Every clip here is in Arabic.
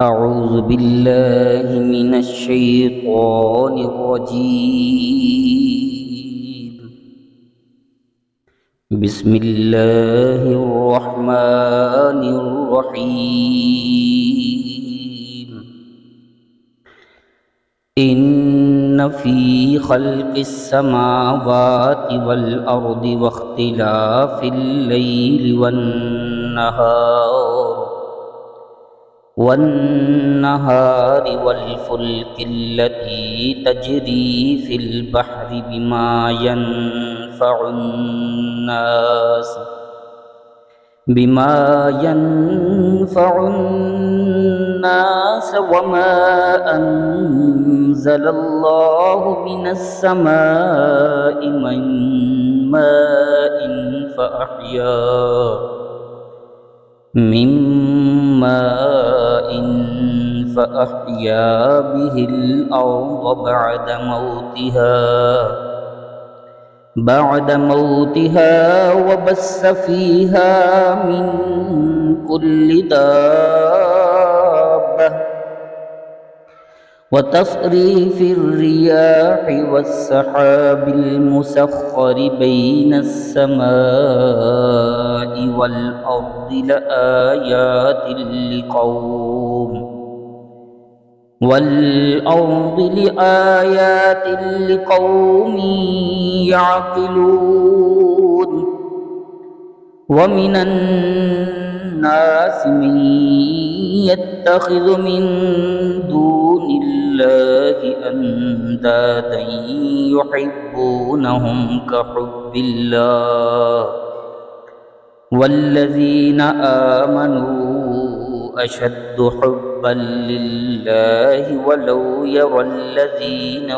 أعوذ بالله من الشيطان الرجيم. بسم الله الرحمن الرحيم. إن في خلق السماوات والأرض واختلاف الليل والنهار والفلك التي تجري في البحر بما ينفع الناس وما أنزل الله من السماء من ماء فأحيا به الأرض بعد موتها وبث فيها من كل دابة وتصريف الرياح والسحاب المسخر بين السماء والأرض لآيات لقوم يعقلون. ومن الناس من يتخذ من دون الله أندادا يحبونهم كحب الله والذين آمنوا أشد حبا لله ولو يرى الذين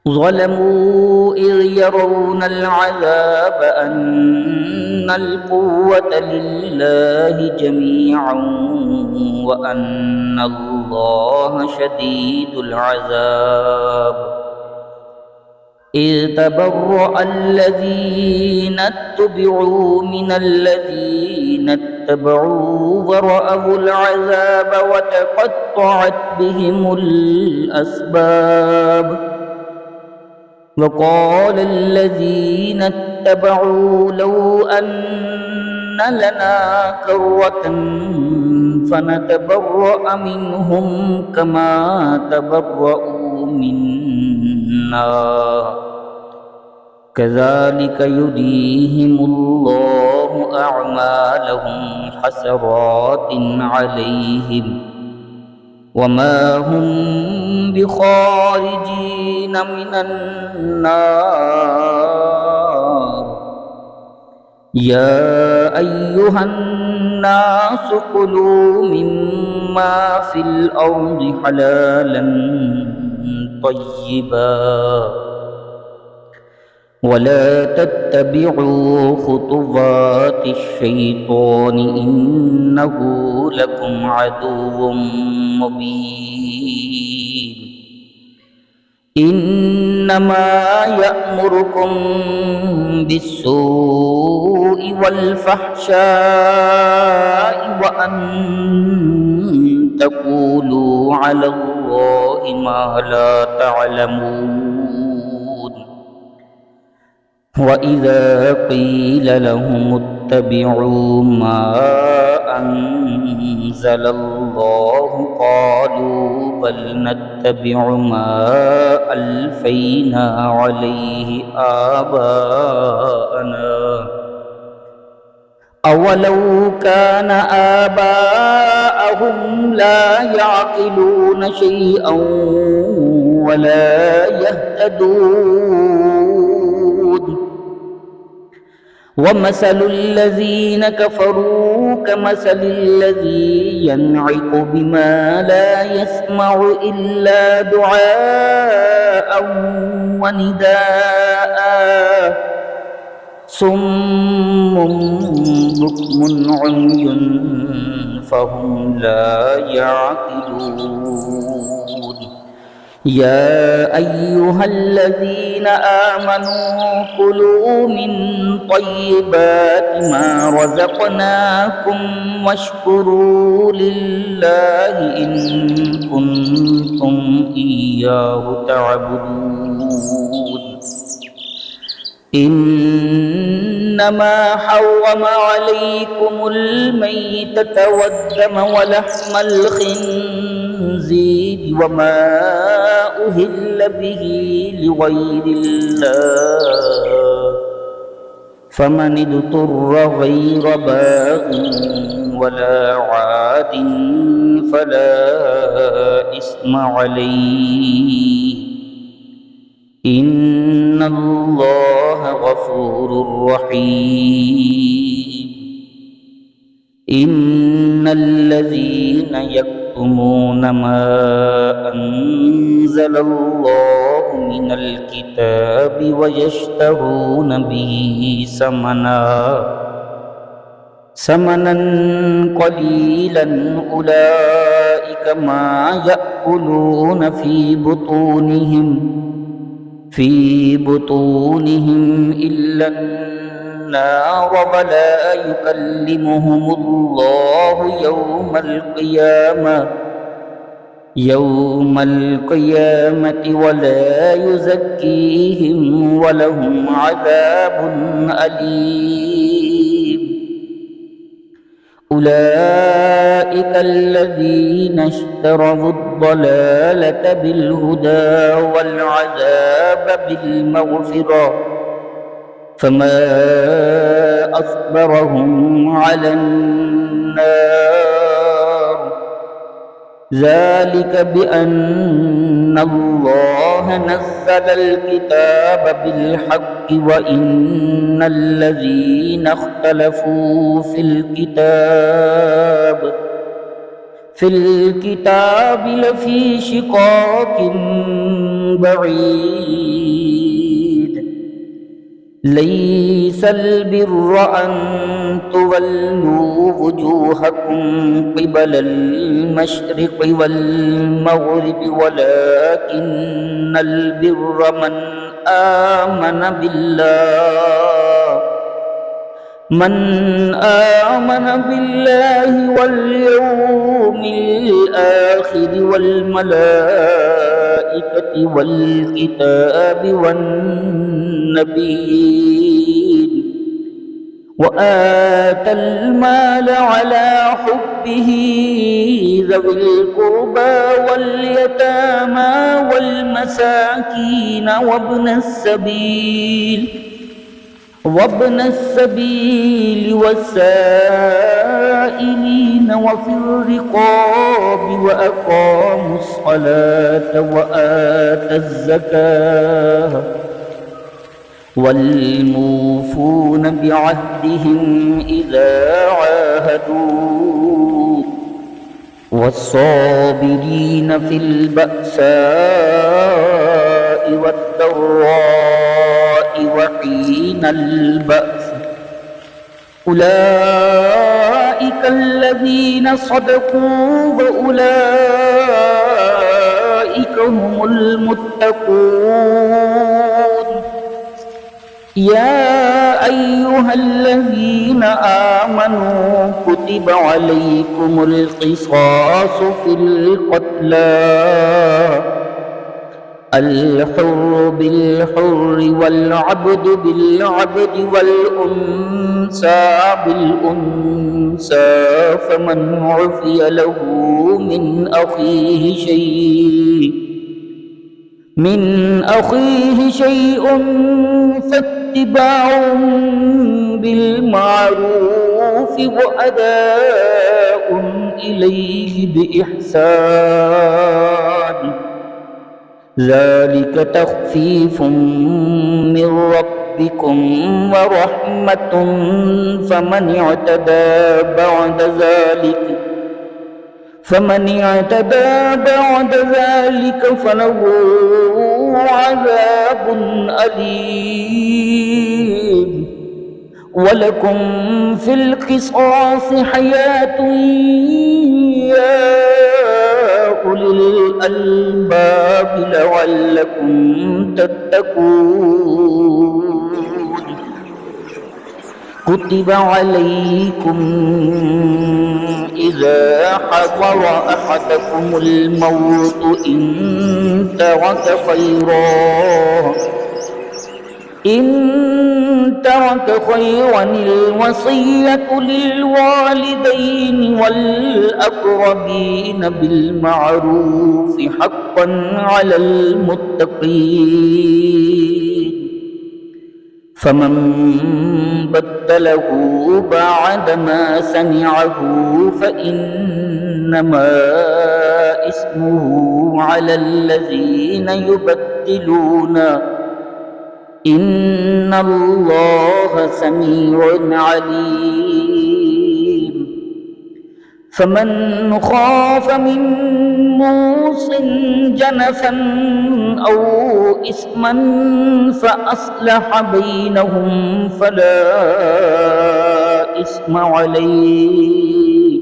ظلموا إذ يرون العذاب أن القوة لله جميعا وأن الله شديد العذاب. إذ تبرأ الذين اتبعوا من الذين اتبعوا ورأوا العذاب وتقطعت بهم الأسباب. وقال الذين اتبعوا لو أن لنا كرة فنتبرأ منهم كما تبرأوا منا كذلك يريهم الله أعمالهم حسرات عليهم وما هم بخارجين من النار. يا أيها الناس كلوا مما في الأرض حلالا طيبا ولا تتبعوا خطوات الشيطان إنه لكم عدو مبين. إنما يأمركم بالسوء والفحشاء وأن تقولوا على الله ما لا تعلمون. وإذا قيل لهم اتبعوا ما أنزل الله قالوا بل نتبع ما ألفينا عليه آباءنا أولو كان آباءهم لا يعقلون شيئا ولا يهتدون. ومثل الذين كفروا كمثل الذي ينعق بما لا يسمع إلا دعاء ونداء صم بكم عمي فهم لا يعقلون. يا أيها الذين آمنوا كلوا من طيبات ما رزقناكم واشكروا لله إن كنتم إياه تعبدون إنما حرم عليكم الميتة والدم ولحم الخنزير وما أهل به لغير الله فمن اضطر غير باغ ولا عاد فلا إثم عليه إن الله غفور رحيم إن الذين يكتمون ما أنزل الله من الكتاب ويشترون به ثمنا قليلا أولئك ما يأكلون في بطونهم إلا النار ولا يكلمهم الله يوم القيامة ولا يزكيهم ولهم عذاب أليم أولئك الذين اشتروا الضلالة بالهدى والعذاب بالمغفرة فما أصبرهم على النار ذلك بأن الله نزل الكتاب بالحق وإن الذين اختلفوا في الكتاب لفي شقاق بعيد ليس البر أن تولوا وجوهكم قبل المشرق والمغرب ولكن البر من آمن بالله واليوم الآخر والملائكة والكتاب والنبيين وآتى المال على حبه ذوي القربى واليتامى والمساكين وابن السبيل والسائلين وفي الرقاب وأقاموا الصلاة وآتوا الزكاة والموفون بعهدهم إذا عاهدوا والصابرين في البأساء والضراء وحين البأس أولئك الذين صدقوا وأولئك هم المتقون يا أيها الذين آمنوا كتب عليكم القصاص في القتلى الحر بالحر والعبد بالعبد والأنثى بالأنثى فمن عفي له من أخيه شيء فاتباع بالمعروف وأداء إليه بإحسان ذلك تخفيف من ربكم ورحمة فمن اعتدى بعد ذلك فله عذاب أليم ولكم في القصاص حياة يا أولي أولي الألباب لعلكم تتقون. كتب عليكم إذا حضر أحدكم الموت إن ترك خيرا الوصية للوالدين والأقربين بالمعروف حقا على المتقين. فمن بدله بعدما سمعه فإنما إثمه على الذين يبدلونه، إن الله سميع عليم. فمن خاف من موص جنفا أو إثما فأصلح بينهم فلا إثم عليه،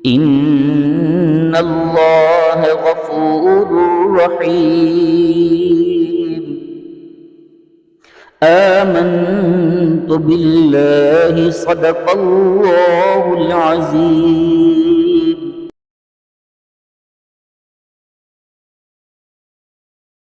إن الله غفور رحيم. آمنت بالله صدق الله العظيم.